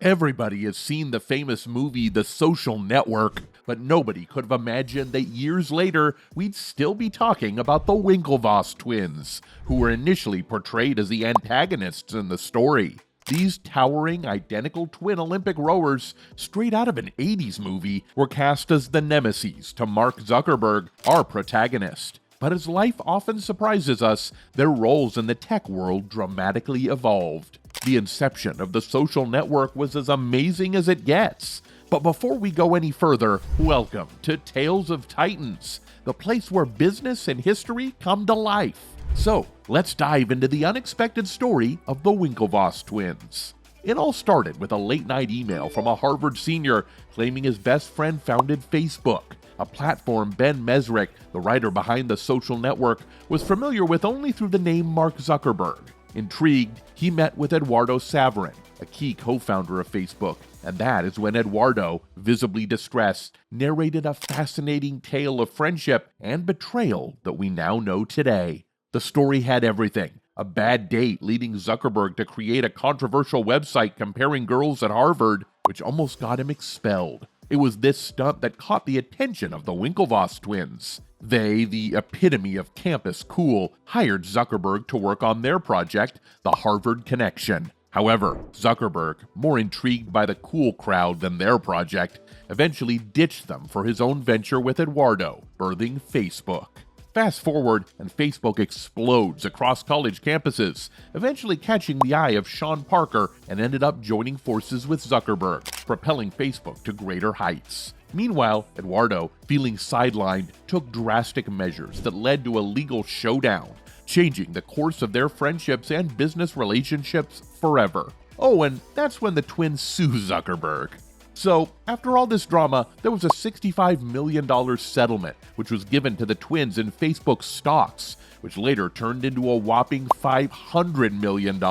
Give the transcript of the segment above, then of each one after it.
Everybody has seen the famous movie The Social Network, but nobody could have imagined that years later we'd still be talking about the Winklevoss twins, who were initially portrayed as the antagonists in the story. These towering, identical twin Olympic rowers, straight out of an 80s movie, were cast as the nemesis to Mark Zuckerberg, our protagonist. But as life often surprises us, their roles in the tech world dramatically evolved. The inception of the social network was as amazing as it gets. But before we go any further, welcome to Tales of Titans, the place where business and history come to life. So, let's dive into the unexpected story of the Winklevoss twins. It all started with a late-night email from a Harvard senior claiming his best friend founded Facebook, a platform Ben Mesrick, the writer behind the social network, was familiar with only through the name Mark Zuckerberg. Intrigued, he met with Eduardo Saverin, a key co-founder of Facebook, and that is when Eduardo, visibly distressed, narrated a fascinating tale of friendship and betrayal that we now know today. The story had everything: a bad date leading Zuckerberg to create a controversial website comparing girls at Harvard, which almost got him expelled. It was this stunt that caught the attention of the Winklevoss twins. They, the epitome of campus cool, hired Zuckerberg to work on their project, the Harvard Connection. However, Zuckerberg, more intrigued by the cool crowd than their project, eventually ditched them for his own venture with Eduardo, birthing Facebook. Fast forward, and Facebook explodes across college campuses, eventually catching the eye of Sean Parker and ended up joining forces with Zuckerberg, propelling Facebook to greater heights. Meanwhile, Eduardo, feeling sidelined, took drastic measures that led to a legal showdown, changing the course of their friendships and business relationships forever. Oh, and that's when the twins sue Zuckerberg. So, after all this drama, there was a $65 million settlement, which was given to the twins in Facebook stocks, which later turned into a whopping $500 million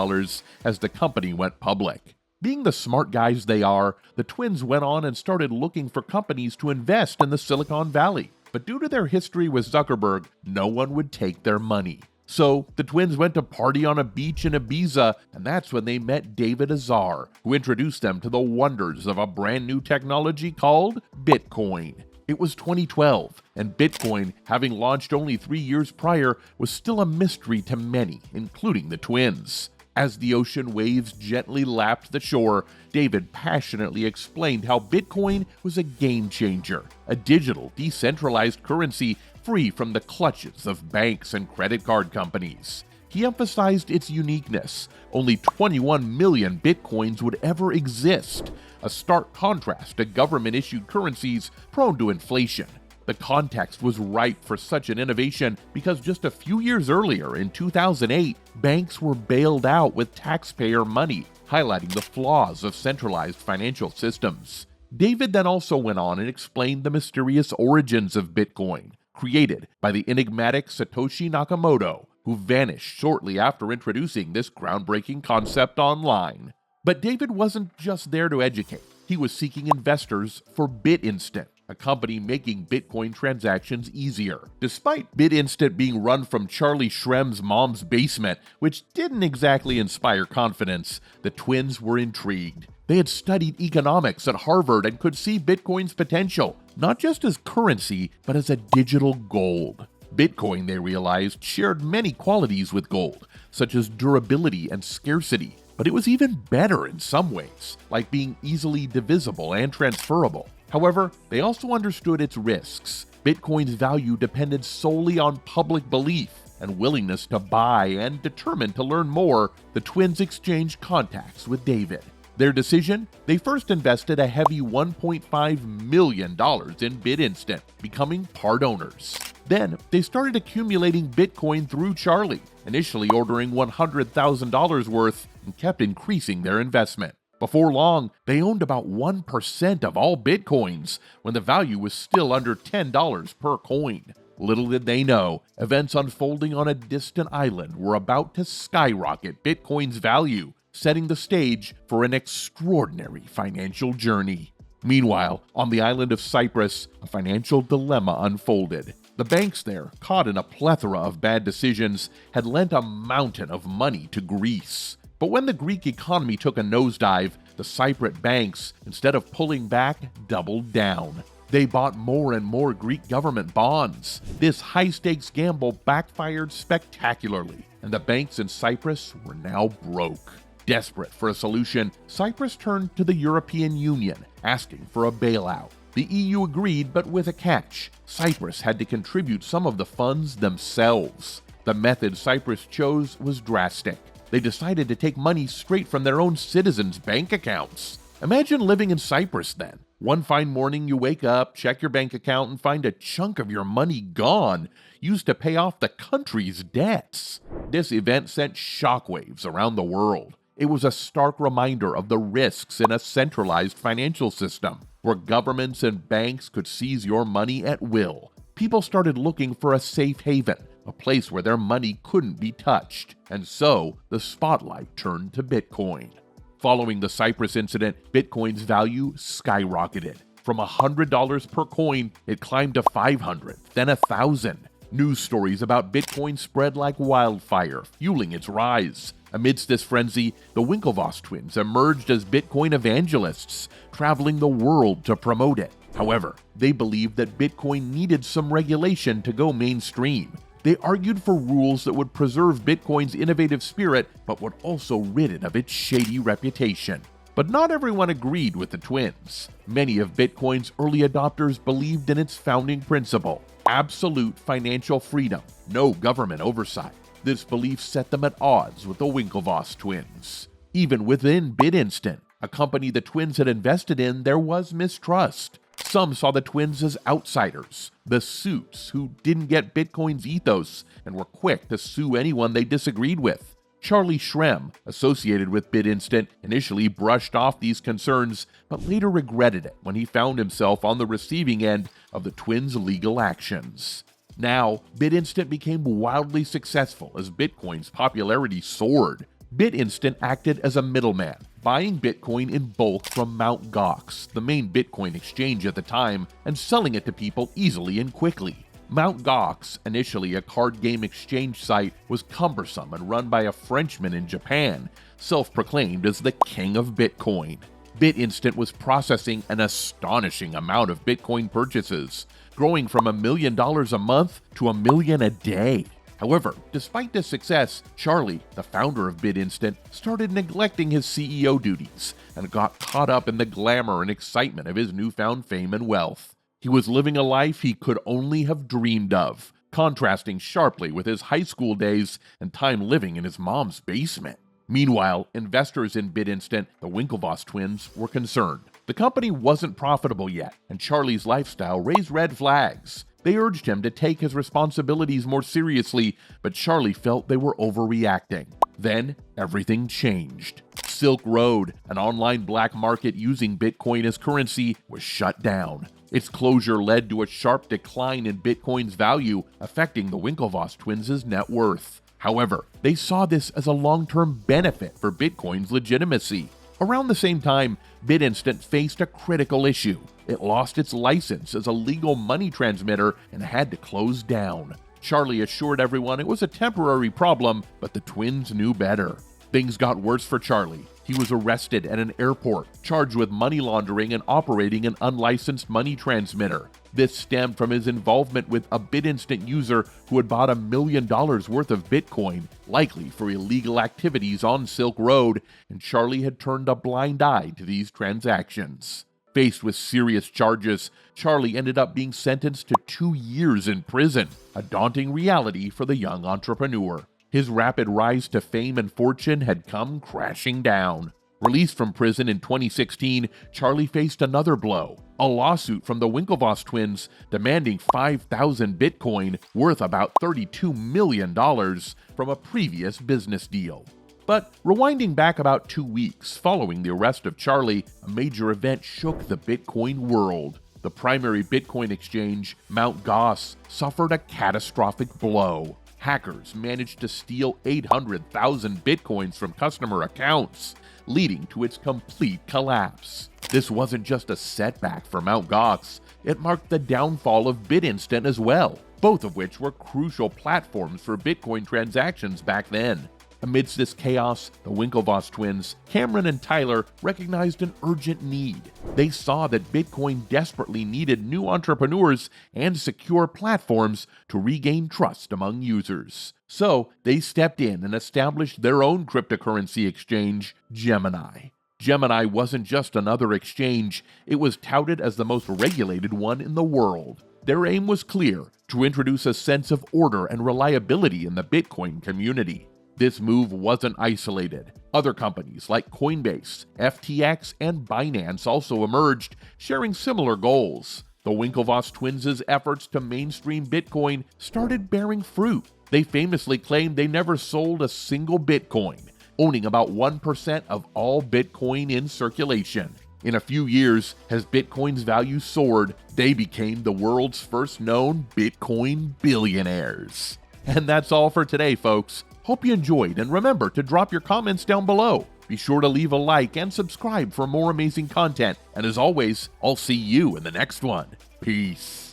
as the company went public. Being the smart guys they are, the twins went on and started looking for companies to invest in the Silicon Valley. But due to their history with Zuckerberg, no one would take their money. So, the twins went to party on a beach in Ibiza, and that's when they met David Azar, who introduced them to the wonders of a brand new technology called Bitcoin. It was 2012, and Bitcoin, having launched only 3 years prior, was still a mystery to many, including the twins. As the ocean waves gently lapped the shore, David passionately explained how Bitcoin was a game changer, a digital, decentralized currency free from the clutches of banks and credit card companies. He emphasized its uniqueness. Only 21 million Bitcoins would ever exist, a stark contrast to government-issued currencies prone to inflation. The context was ripe for such an innovation because just a few years earlier, in 2008, banks were bailed out with taxpayer money, highlighting the flaws of centralized financial systems. David then also went on and explained the mysterious origins of Bitcoin, created by the enigmatic Satoshi Nakamoto, who vanished shortly after introducing this groundbreaking concept online. But David wasn't just there to educate. He was seeking investors for BitInstant, a company making Bitcoin transactions easier. Despite BitInstant being run from Charlie Shrem's mom's basement, which didn't exactly inspire confidence, the twins were intrigued. They had studied economics at Harvard and could see Bitcoin's potential, not just as currency, but as a digital gold. Bitcoin, they realized, shared many qualities with gold, such as durability and scarcity, but it was even better in some ways, like being easily divisible and transferable. However, they also understood its risks. Bitcoin's value depended solely on public belief and willingness to buy, and determined to learn more, the twins exchanged contacts with David. Their decision? They first invested a heavy $1.5 million in BitInstant, becoming part owners. Then, they started accumulating Bitcoin through Charlie, initially ordering $100,000 worth, and kept increasing their investment. Before long, they owned about 1% of all Bitcoins, when the value was still under $10 per coin. Little did they know, events unfolding on a distant island were about to skyrocket Bitcoin's value, setting the stage for an extraordinary financial journey. Meanwhile, on the island of Cyprus, a financial dilemma unfolded. The banks there, caught in a plethora of bad decisions, had lent a mountain of money to Greece. But when the Greek economy took a nosedive, the Cypriot banks, instead of pulling back, doubled down. They bought more and more Greek government bonds. This high-stakes gamble backfired spectacularly, and the banks in Cyprus were now broke. Desperate for a solution, Cyprus turned to the European Union, asking for a bailout. The EU agreed, but with a catch. Cyprus had to contribute some of the funds themselves. The method Cyprus chose was drastic. They decided to take money straight from their own citizens' bank accounts. Imagine living in Cyprus then. One fine morning you wake up, check your bank account, and find a chunk of your money gone, used to pay off the country's debts. This event sent shockwaves around the world. It was a stark reminder of the risks in a centralized financial system, where governments and banks could seize your money at will. People started looking for a safe haven, a place where their money couldn't be touched, and so the spotlight turned to Bitcoin. Following the Cyprus incident, Bitcoin's value skyrocketed. From $100 per coin, it climbed to $500, then $1,000. News stories about Bitcoin spread like wildfire, fueling its rise. Amidst this frenzy, the Winklevoss twins emerged as Bitcoin evangelists, traveling the world to promote it. However, they believed that Bitcoin needed some regulation to go mainstream. They argued for rules that would preserve Bitcoin's innovative spirit, but would also rid it of its shady reputation. But not everyone agreed with the twins. Many of Bitcoin's early adopters believed in its founding principle: absolute financial freedom, no government oversight. This belief set them at odds with the Winklevoss twins. Even within BitInstant, a company the twins had invested in, there was mistrust. Some saw the twins as outsiders, the suits who didn't get Bitcoin's ethos and were quick to sue anyone they disagreed with. Charlie Shrem, associated with BitInstant, initially brushed off these concerns, but later regretted it when he found himself on the receiving end of the twins' legal actions. Now, BitInstant became wildly successful as Bitcoin's popularity soared. BitInstant acted as a middleman, buying Bitcoin in bulk from Mt. Gox, the main Bitcoin exchange at the time, and selling it to people easily and quickly. Mt. Gox, initially a card game exchange site, was cumbersome and run by a Frenchman in Japan, self-proclaimed as the king of Bitcoin. BitInstant was processing an astonishing amount of Bitcoin purchases, growing from $1 million a month to $1 million a day. However, despite this success, Charlie, the founder of BitInstant, started neglecting his CEO duties and got caught up in the glamour and excitement of his newfound fame and wealth. He was living a life he could only have dreamed of, contrasting sharply with his high school days and time living in his mom's basement. Meanwhile, investors in BitInstant, the Winklevoss twins, were concerned. The company wasn't profitable yet, and Charlie's lifestyle raised red flags. They urged him to take his responsibilities more seriously, but Charlie felt they were overreacting. Then, everything changed. Silk Road, an online black market using Bitcoin as currency, was shut down. Its closure led to a sharp decline in Bitcoin's value, affecting the Winklevoss twins' net worth. However, they saw this as a long-term benefit for Bitcoin's legitimacy. Around the same time, BitInstant faced a critical issue. It lost its license as a legal money transmitter and had to close down. Charlie assured everyone it was a temporary problem, but the twins knew better. Things got worse for Charlie. He was arrested at an airport, charged with money laundering and operating an unlicensed money transmitter. This stemmed from his involvement with a BitInstant user who had bought $1 million worth of Bitcoin, likely for illegal activities on Silk Road, and Charlie had turned a blind eye to these transactions. Faced with serious charges, Charlie ended up being sentenced to 2 years in prison, a daunting reality for the young entrepreneur. His rapid rise to fame and fortune had come crashing down. Released from prison in 2016, Charlie faced another blow, a lawsuit from the Winklevoss twins demanding 5,000 Bitcoin, worth about $32 million, from a previous business deal. But rewinding back about 2 weeks following the arrest of Charlie, a major event shook the Bitcoin world. The primary Bitcoin exchange, Mt. Gox, suffered a catastrophic blow. Hackers managed to steal 800,000 Bitcoins from customer accounts, leading to its complete collapse. This wasn't just a setback for Mt. Gox, it marked the downfall of BitInstant as well, both of which were crucial platforms for Bitcoin transactions back then. Amidst this chaos, the Winklevoss twins, Cameron and Tyler, recognized an urgent need. They saw that Bitcoin desperately needed new entrepreneurs and secure platforms to regain trust among users. So, they stepped in and established their own cryptocurrency exchange, Gemini. Gemini wasn't just another exchange, it was touted as the most regulated one in the world. Their aim was clear: to introduce a sense of order and reliability in the Bitcoin community. This move wasn't isolated. Other companies like Coinbase, FTX, and Binance also emerged, sharing similar goals. The Winklevoss twins' efforts to mainstream Bitcoin started bearing fruit. They famously claimed they never sold a single Bitcoin, owning about 1% of all Bitcoin in circulation. In a few years, as Bitcoin's value soared, they became the world's first known Bitcoin billionaires. And that's all for today, folks. Hope you enjoyed, and remember to drop your comments down below. Be sure to leave a like and subscribe for more amazing content. And as always, I'll see you in the next one. Peace.